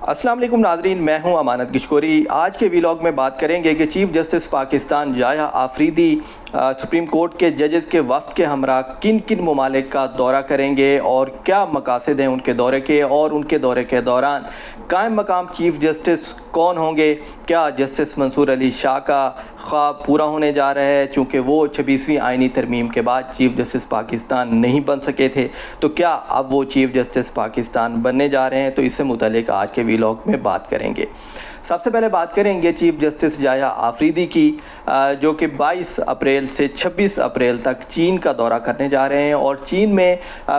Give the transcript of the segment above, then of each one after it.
السلام علیکم ناظرین، میں ہوں امانت گشکوری۔ آج کے ویلاگ میں بات کریں گے کہ چیف جسٹس پاکستان یحییٰ آفریدی سپریم کورٹ کے ججز کے وفد کے ہمراہ کن کن ممالک کا دورہ کریں گے اور کیا مقاصد ہیں ان کے دورے کے، اور ان کے دورے کے دوران قائم مقام چیف جسٹس کون ہوں گے۔ کیا جسٹس منصور علی شاہ کا خواب پورا ہونے جا رہا ہے، چونکہ وہ 26ویں آئینی ترمیم کے بعد چیف جسٹس پاکستان نہیں بن سکے تھے، تو کیا اب وہ چیف جسٹس پاکستان بننے جا رہے ہیں؟ تو اس سے متعلق آج کے ویلاگ میں بات کریں گے۔ سب سے پہلے بات کریں گے چیف جسٹس یحییٰ آفریدی کی، جو کہ 22 اپریل سے 26 اپریل تک چین کا دورہ کرنے جا رہے ہیں، اور چین میں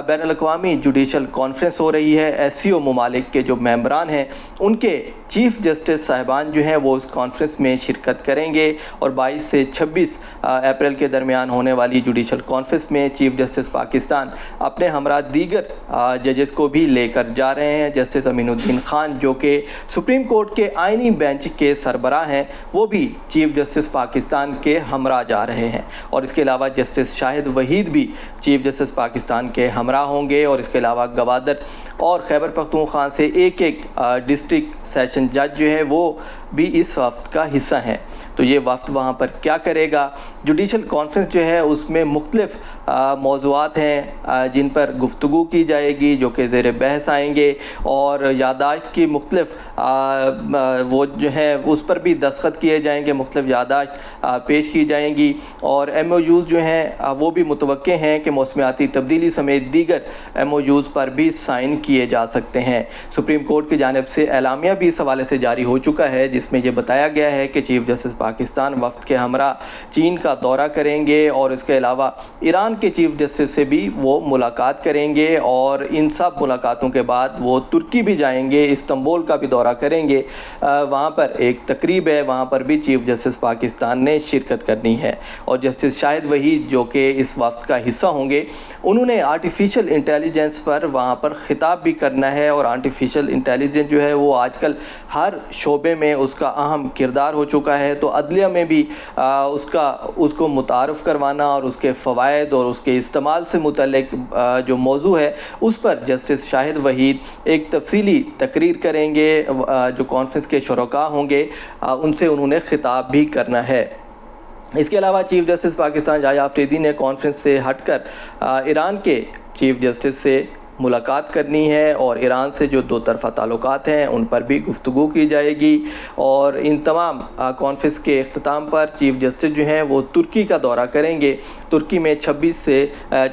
بین الاقوامی جوڈیشل کانفرنس ہو رہی ہے۔ SCO ممالک کے جو ممبران ہیں ان کے چیف جسٹس صاحبان جو ہیں وہ اس کانفرنس میں شرکت کریں گے، اور 22 سے 26 اپریل کے درمیان ہونے والی جوڈیشل کانفرنس میں چیف جسٹس پاکستان اپنے ہمراہ دیگر ججز کو بھی لے کر جا رہے ہیں۔ جسٹس امین الدین خان جو کہ سپریم کورٹ کے آئینی بینچ کے سربراہ ہیں، وہ بھی چیف جسٹس پاکستان کے ہمراہ جا رہے ہیں، اور اس کے علاوہ جسٹس شاہد وحید بھی چیف جسٹس پاکستان کے ہمراہ ہوں گے، اور اس کے علاوہ گوادر اور خیبر پختونخوا سے ایک ڈسٹرکٹ سیشن جج جو ہے وہ بھی اس وفد کا حصہ ہیں۔ تو یہ وفد وہاں پر کیا کرے گا؟ جوڈیشل کانفرنس جو ہے اس میں مختلف موضوعات ہیں جن پر گفتگو کی جائے گی، جو کہ زیر بحث آئیں گے، اور یادداشت کی مختلف وہ جو ہے اس پر بھی دستخط کیے جائیں گے، مختلف یادداشت پیش کی جائیں گی، اور MOUs جو ہیں وہ بھی متوقع ہیں کہ موسمیاتی تبدیلی سمیت دیگر MOUs پر بھی سائن کیے جا سکتے ہیں۔ سپریم کورٹ کی جانب سے اعلامیہ بھی اس حوالے سے جاری ہو چکا ہے، جس میں یہ بتایا گیا ہے کہ چیف جسٹس پاکستان وفد کے ہمراہ چین کا دورہ کریں گے، اور اس کے علاوہ ایران کے چیف جسٹس سے بھی وہ ملاقات کریں گے، اور ان سب ملاقاتوں کے بعد وہ ترکی بھی جائیں گے، استنبول کا بھی دورہ کریں گے۔ وہاں پر ایک تقریب ہے، وہاں پر بھی چیف جسٹس پاکستان نے شرکت کرنی ہے، اور جسٹس شاہد وحید جو کہ اس وفد کا حصہ ہوں گے، انہوں نے آرٹیفیشل انٹیلیجنس پر وہاں پر خطاب بھی کرنا ہے، اور آرٹیفیشل انٹیلیجنس جو ہے وہ آج کل ہر شعبے میں اس کا اہم کردار ہو چکا ہے، تو عدلیہ میں بھی اس کو متعارف کروانا اور اس کے فوائد اور اس کے استعمال سے متعلق جو موضوع ہے اس پر جسٹس شاہد وحید ایک تفصیلی تقریر کریں گے۔ جو کانفرنس کے شرکاء ہوں گے ان سے انہوں نے خطاب بھی کرنا ہے۔ اس کے علاوہ چیف جسٹس پاکستان یحییٰ آفریدی نے کانفرنس سے ہٹ کر ایران کے چیف جسٹس سے ملاقات کرنی ہے، اور ایران سے جو دو طرفہ تعلقات ہیں ان پر بھی گفتگو کی جائے گی، اور ان تمام کانفرنس کے اختتام پر چیف جسٹس جو ہیں وہ ترکی کا دورہ کریں گے۔ ترکی میں 24 سے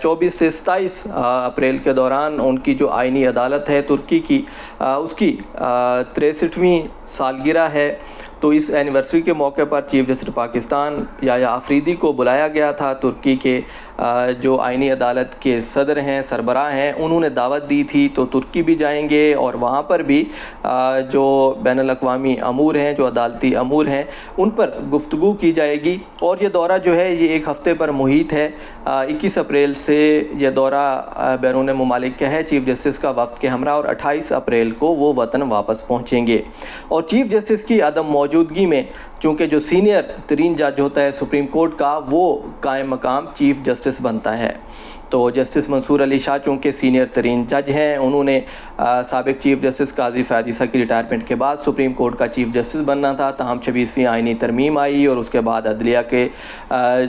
27 اپریل کے دوران ان کی جو آئینی عدالت ہے ترکی کی، اس کی 63ویں سالگرہ ہے، تو اس اینیورسری کے موقع پر چیف جسٹس پاکستان یحییٰ آفریدی کو بلایا گیا تھا۔ ترکی کے جو آئینی عدالت کے صدر ہیں، سربراہ ہیں، انہوں نے دعوت دی تھی، تو ترکی بھی جائیں گے، اور وہاں پر بھی جو بین الاقوامی امور ہیں، جو عدالتی امور ہیں، ان پر گفتگو کی جائے گی۔ اور یہ دورہ جو ہے یہ ایک ہفتے پر محیط ہے۔ 21 اپریل سے یہ دورہ بیرون ممالک کا ہے چیف جسٹس کا وفد کے ہمراہ، اور 28 اپریل کو وہ وطن واپس پہنچیں گے۔ اور چیف جسٹس کی عدم موجودگی میں چونکہ جو سینئر ترین جج ہوتا ہے سپریم کورٹ کا، وہ قائم مقام چیف جسٹس بنتا ہے، تو جسٹس منصور علی شاہ چونکہ سینئر ترین جج ہیں، انہوں نے سابق چیف جسٹس قاضی فیاض عیسیٰ کی ریٹائرمنٹ کے بعد سپریم کورٹ کا چیف جسٹس بننا تھا، تاہم 26ویں آئینی ترمیم آئی، اور اس کے بعد عدلیہ کے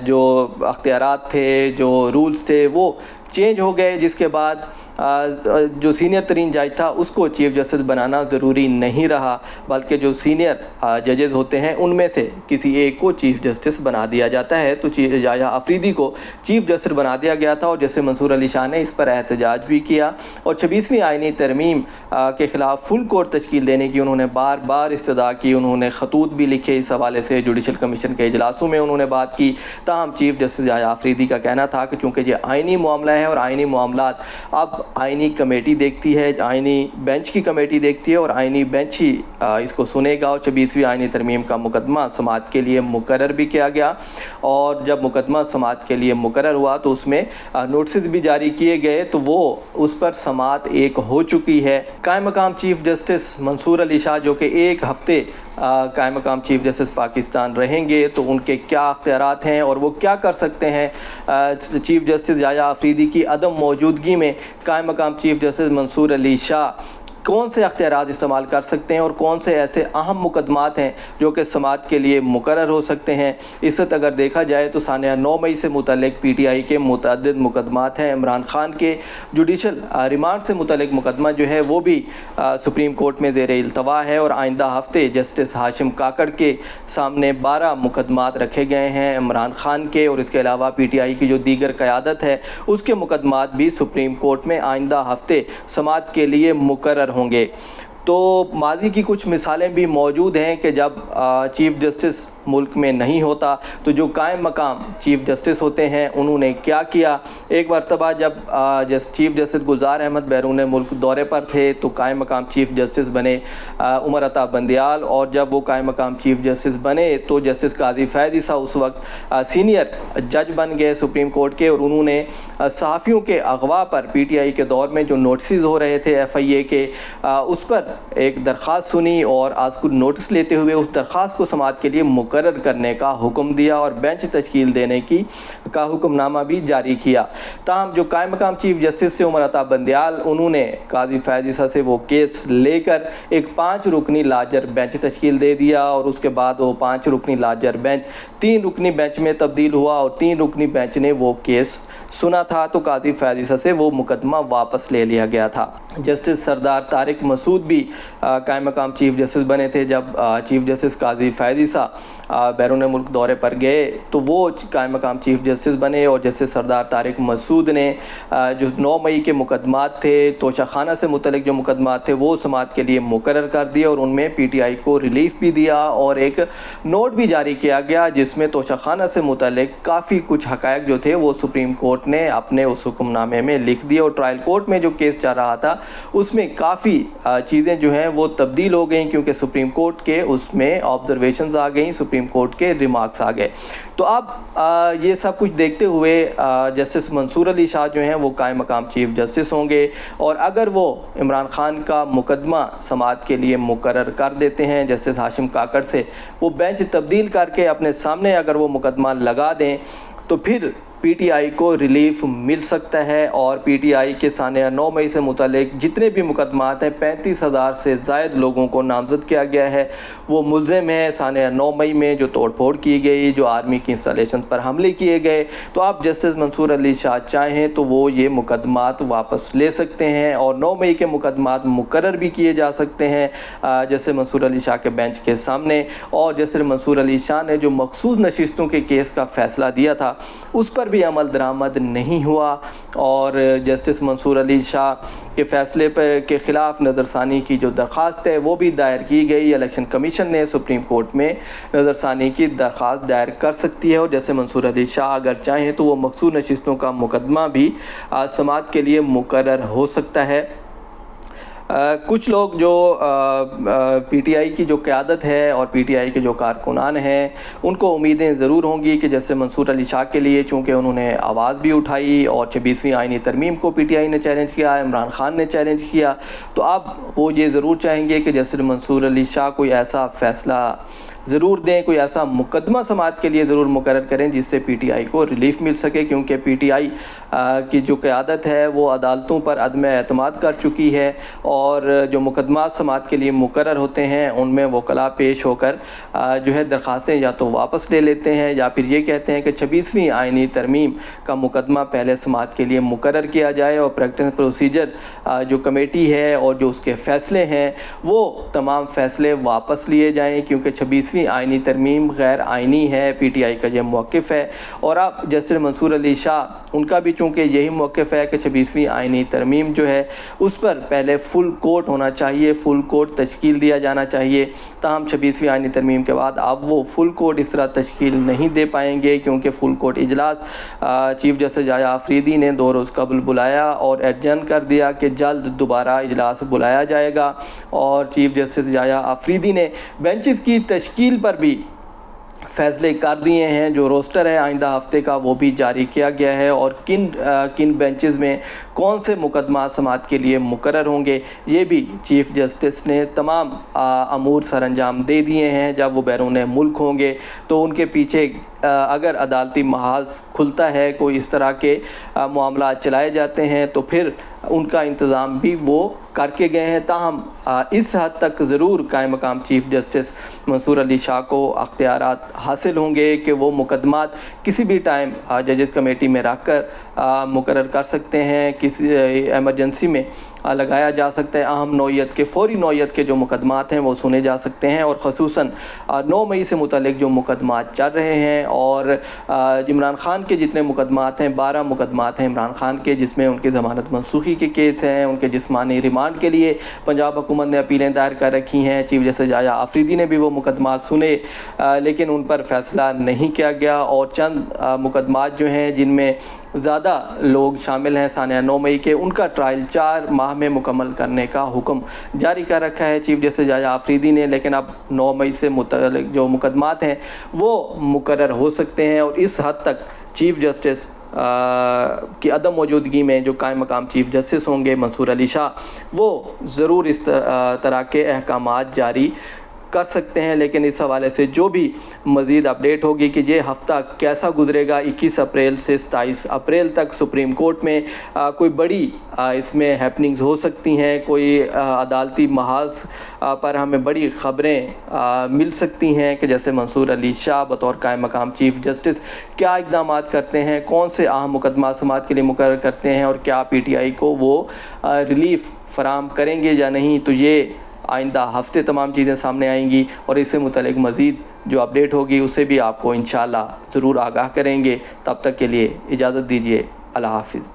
جو اختیارات تھے، جو رولز تھے، وہ چینج ہو گئے، جس کے بعد جو سینئر ترین جج تھا اس کو چیف جسٹس بنانا ضروری نہیں رہا، بلکہ جو سینئر ججز ہوتے ہیں ان میں سے کسی ایک کو چیف جسٹس بنا دیا جاتا ہے۔ تو یحییٰ آفریدی کو چیف جسٹس بنا دیا گیا تھا، اور جیسے منصور علی شاہ نے اس پر احتجاج بھی کیا، اور 26ویں آئینی ترمیم کے خلاف فل کورٹ تشکیل دینے کی انہوں نے بار بار استدعا کی، انہوں نے خطوط بھی لکھے اس حوالے سے، جوڈیشل کمیشن کے اجلاسوں میں انہوں نے بات کی، تاہم چیف جسٹس یحییٰ آفریدی کا کہنا تھا کہ چونکہ یہ آئینی معاملہ ہے، اور آئینی معاملات اب آئینی کمیٹی دیکھتی ہے، آئینی بینچ کی کمیٹی دیکھتی ہے، اور آئینی بینچ ہی اس کو سنے گا، اور 26ویں آئینی ترمیم کا مقدمہ سماعت کے لیے مقرر بھی کیا گیا، اور جب مقدمہ سماعت کے لیے مقرر ہوا تو اس میں نوٹسز بھی جاری کیے گئے، تو وہ اس پر سماعت ایک ہو چکی ہے۔ قائم مقام چیف جسٹس منصور علی شاہ جو کہ ایک ہفتے قائم مقام چیف جسٹس پاکستان رہیں گے، تو ان کے کیا اختیارات ہیں اور وہ کیا کر سکتے ہیں چیف جسٹس یحییٰ آفریدی کی عدم موجودگی میں؟ قائم مقام چیف جسٹس منصور علی شاہ کون سے اختیارات استعمال کر سکتے ہیں اور کون سے ایسے اہم مقدمات ہیں جو کہ سماعت کے لیے مقرر ہو سکتے ہیں۔ اس وقت اگر دیکھا جائے تو سانحہ 9 مئی سے متعلق پی ٹی آئی کے متعدد مقدمات ہیں۔ عمران خان کے جوڈیشل ریمانڈ سے متعلق مقدمہ جو ہے وہ بھی سپریم کورٹ میں زیر التوا ہے، اور آئندہ ہفتے جسٹس ہاشم کاکڑ کے سامنے 12 مقدمات رکھے گئے ہیں عمران خان کے، اور اس کے علاوہ پی ٹی آئی کی جو دیگر قیادت ہے اس کے مقدمات بھی سپریم کورٹ میں آئندہ ہفتے سماعت کے لیے مقرر ہوں گے۔ تو ماضی کی کچھ مثالیں بھی موجود ہیں کہ جب چیف جسٹس ملک میں نہیں ہوتا تو جو قائم مقام چیف جسٹس ہوتے ہیں انہوں نے کیا کیا۔ ایک مرتبہ جب چیف جسٹس گلزار احمد بیرون ملک دورے پر تھے تو قائم مقام چیف جسٹس بنے عمر عطا بندیال، اور جب وہ قائم مقام چیف جسٹس بنے تو جسٹس قاضی فیض عیسیٰ اس وقت سینئر جج بن گئے سپریم کورٹ کے، اور انہوں نے صحافیوں کے اغوا پر پی ٹی آئی کے دور میں جو نوٹسز ہو رہے تھے ایف آئی اے کے، اس پر ایک درخواست سنی اور آج کو نوٹس لیتے ہوئے اس درخواست کو سماعت کے لیے مقرر کرنے کا حکم دیا اور بینچ تشکیل دینے کا حکم نامہ بھی جاری کیا۔ تاہم جو قائم مقام چیف جسٹس سے عمر عطا بندیال، انہوں نے قاضی فیض عیسیٰ سے وہ کیس لے کر ایک 5 رکنی لارجر بینچ تشکیل دے دیا، اور اس کے بعد وہ 5 رکنی لارجر بینچ 3 رکنی بینچ میں تبدیل ہوا، اور 3 رکنی بینچ نے وہ کیس سنا تھا تو قاضی فیض عیسیٰ سے وہ مقدمہ واپس لے لیا گیا تھا۔ جسٹس سردار طارق مسعود بھی قائم مقام چیف جسٹس بنے تھے۔ جب چیف جسٹس قاضی فیض عیسیٰ بیرون ملک دورے پر گئے تو وہ قائم مقام چیف جسٹس بنے، اور جسٹس سردار طارق مسعود نے جو 9 مئی کے مقدمات تھے، توشہ خانہ سے متعلق جو مقدمات تھے وہ سماعت کے لیے مقرر کر دیے، اور ان میں پی ٹی آئی کو ریلیف بھی دیا اور ایک نوٹ بھی جاری کیا گیا جس میں توشہ خانہ سے متعلق کافی کچھ حقائق جو تھے وہ سپریم کورٹ نے اپنے اس حکم نامے میں لکھ دیے، اور ٹرائل کورٹ میں جو کیس چل رہا تھا اس میں کافی چیزیں جو ہیں وہ تبدیل ہو گئیں، کیونکہ سپریم کورٹ کے اس میں آبزرویشنز آ گئیں، سپریم کورٹ کے ریمارکس آ گئے۔ تو اب یہ سب کچھ دیکھتے ہوئے جسٹس منصور علی شاہ جو ہیں وہ قائم مقام چیف جسٹس ہوں گے، اور اگر وہ عمران خان کا مقدمہ سماعت کے لیے مقرر کر دیتے ہیں جسٹس ہاشم کاکڑ سے، وہ بینچ تبدیل کر کے اپنے سامنے اگر وہ مقدمہ لگا دیں تو پھر پی ٹی آئی کو ریلیف مل سکتا ہے، اور پی ٹی آئی کے سانحہ 9 مئی سے متعلق جتنے بھی مقدمات ہیں 35,000 سے زائد لوگوں کو نامزد کیا گیا ہے، وہ ملزم ہیں سانحہ 9 مئی میں جو توڑ پھوڑ کی گئی، جو آرمی کی انسٹالیشن پر حملے کیے گئے۔ تو آپ جسٹس منصور علی شاہ چاہیں تو وہ یہ مقدمات واپس لے سکتے ہیں، اور 9 مئی کے مقدمات مقرر بھی کیے جا سکتے ہیں جیسے منصور علی شاہ کے بینچ کے سامنے، اور جیسے منصور علی شاہ نے جو مخصوص نشستوں کے کیس کا فیصلہ دیا تھا اس پر بھی عمل درآمد نہیں ہوا، اور جسٹس منصور علی شاہ کے فیصلے کے خلاف نظر ثانی کی جو درخواست ہے وہ بھی دائر کی گئی۔ الیکشن کمیشن نے سپریم کورٹ میں نظر ثانی کی درخواست دائر کر سکتی ہے، اور جیسے منصور علی شاہ اگر چاہیں تو وہ مخصوص نشستوں کا مقدمہ بھی سماعت کے لیے مقرر ہو سکتا ہے۔ کچھ لوگ جو پی ٹی آئی کی جو قیادت ہے اور پی ٹی آئی کے جو کارکنان ہیں ان کو امیدیں ضرور ہوں گی کہ جیسے منصور علی شاہ کے لیے چونکہ انہوں نے آواز بھی اٹھائی اور 26ویں آئینی ترمیم کو پی ٹی آئی نے چیلنج کیا، عمران خان نے چیلنج کیا، تو اب وہ یہ ضرور چاہیں گے کہ جیسے منصور علی شاہ کوئی ایسا فیصلہ ضرور دیں، کوئی ایسا مقدمہ سماعت کے لیے ضرور مقرر کریں جس سے پی ٹی آئی کو ریلیف مل سکے، کیونکہ پی ٹی آئی کی جو قیادت ہے وہ عدالتوں پر عدم اعتماد کر چکی ہے، اور جو مقدمات سماعت کے لیے مقرر ہوتے ہیں ان میں وکلاء پیش ہو کر جو ہے درخواستیں یا تو واپس لے لیتے ہیں یا پھر یہ کہتے ہیں کہ 26ویں آئینی ترمیم کا مقدمہ پہلے سماعت کے لیے مقرر کیا جائے، اور پریکٹس پروسیجر جو کمیٹی ہے اور جو اس کے فیصلے ہیں وہ تمام فیصلے واپس لیے جائیں، کیونکہ 26ویں آئینی ترمیم غیر آئینی ہے، پی ٹی آئی کا یہ موقف ہے۔ اور اب جسٹس منصور علی شاہ ان کا بھی چونکہ یہی موقف ہے کہ 26ویں آئینی ترمیم جو ہے اس پر پہلے فل کورٹ ہونا چاہیے، فل کورٹ تشکیل دیا جانا چاہیے، تاہم 26ویں آئینی ترمیم کے بعد اب وہ فل کورٹ اس طرح تشکیل نہیں دے پائیں گے، کیونکہ فل کورٹ اجلاس چیف جسٹس جایا آفریدی نے 2 روز قبل بلایا اور ایڈجرن کر دیا کہ جلد دوبارہ اجلاس بلایا جائے گا، اور چیف جسٹس جایا آفریدی نے بینچز کی تشکیل پر بھی فیصلے کر دیے ہیں، جو روسٹر ہے آئندہ ہفتے کا وہ بھی جاری کیا گیا ہے، اور کن بینچز میں کون سے مقدمات سماعت کے لیے مقرر ہوں گے یہ بھی چیف جسٹس نے تمام امور سر انجام دے دیے ہیں۔ جب وہ بیرون ملک ہوں گے تو ان کے پیچھے اگر عدالتی محاذ کھلتا ہے، کوئی اس طرح کے معاملات چلائے جاتے ہیں تو پھر ان کا انتظام بھی وہ کر کے گئے ہیں. تاہم اس حد تک ضرور قائم مقام چیف جسٹس منصور علی شاہ کو اختیارات حاصل ہوں گے کہ وہ مقدمات کسی بھی ٹائم ججز کمیٹی میں رکھ کر مقرر کر سکتے ہیں. کسی ایمرجنسی میں لگایا جا سکتا ہے. اہم نوعیت کے فوری نوعیت کے جو مقدمات ہیں وہ سنے جا سکتے ہیں, اور خصوصاً 9 مئی سے متعلق جو مقدمات چل رہے ہیں, اور عمران خان کے جتنے مقدمات ہیں 12 مقدمات ہیں عمران خان کے, جس میں ان کی ضمانت منسوخی کے کیس ہیں, ان کے جسمانی ریمانڈ کے لیے پنجاب حکومت نے اپیلیں دائر کر رکھی ہیں. چیف جسٹس جایا آفریدی نے بھی وہ مقدمات سنے لیکن ان پر فیصلہ نہیں کیا گیا, اور چند مقدمات جو ہیں جن میں زیادہ لوگ شامل ہیں سانحہ 9 مئی کے, ان کا ٹرائل 4 ماہ میں مکمل کرنے کا حکم جاری کر رکھا ہے چیف جسٹس جایا آفریدی نے. لیکن اب 9 مئی سے متعلق جو مقدمات ہیں وہ مقرر ہو سکتے ہیں, اور اس حد تک چیف جسٹس کی عدم موجودگی میں جو قائم مقام چیف جسٹس ہوں گے منصور علی شاہ, وہ ضرور اس طرح کے احکامات جاری کر سکتے ہیں. لیکن اس حوالے سے جو بھی مزید اپڈیٹ ہوگی کہ یہ ہفتہ کیسا گزرے گا, 21 اپریل سے 27 اپریل تک سپریم کورٹ میں کوئی بڑی اس میں ہیپننگز ہو سکتی ہیں, کوئی عدالتی محاذ پر ہمیں بڑی خبریں مل سکتی ہیں کہ جیسے منصور علی شاہ بطور قائم مقام چیف جسٹس کیا اقدامات کرتے ہیں, کون سے اہم مقدمات سماعت کے لیے مقرر کرتے ہیں, اور کیا پی ٹی آئی کو وہ ریلیف فراہم کریں گے یا نہیں. تو یہ آئندہ ہفتے تمام چیزیں سامنے آئیں گی, اور اس سے متعلق مزید جو اپڈیٹ ہوگی اسے بھی آپ کو انشاءاللہ ضرور آگاہ کریں گے. تب تک کے لیے اجازت دیجیے, اللہ حافظ.